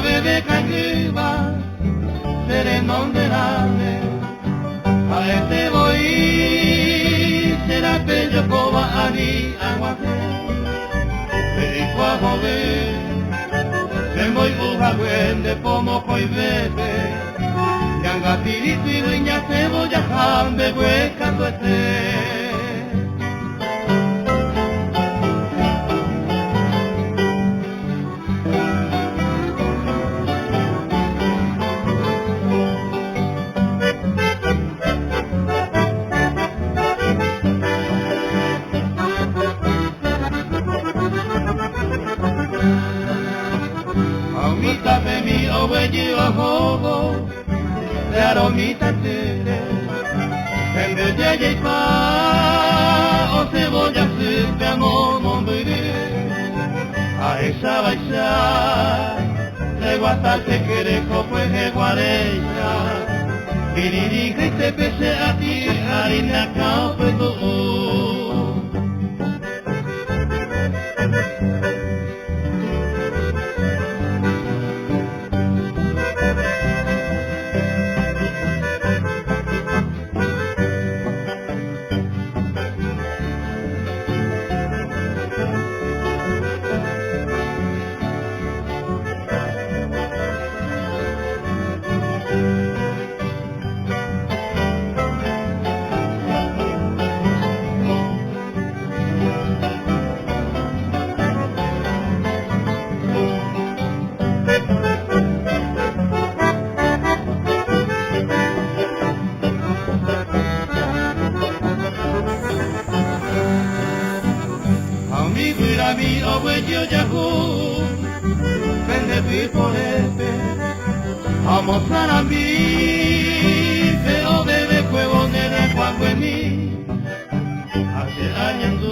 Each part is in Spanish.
bebe cacuba, sereno de nave, a este voy, será bello coba ali aguaje, perico a joven, se voy uja de pomo coi bebe, yanga tiriti dueña se voy a jambe huecando este. Amita de mi ovejo a jogo, de aromita tere, en de yeye y pa, o cebolla sirve a mombiri, a esa baixa, de guata te quiere pues de guareja, dirige y te pese a ti, harina cao pues tú. Mi ovejo yahoo, vende pipolete, amo sarambi, veo bebe cuevo nere cuaco en mí, hace años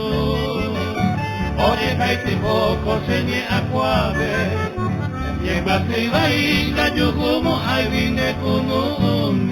oye caite poco se nie acuave, y en base y baila yo como ay vine como un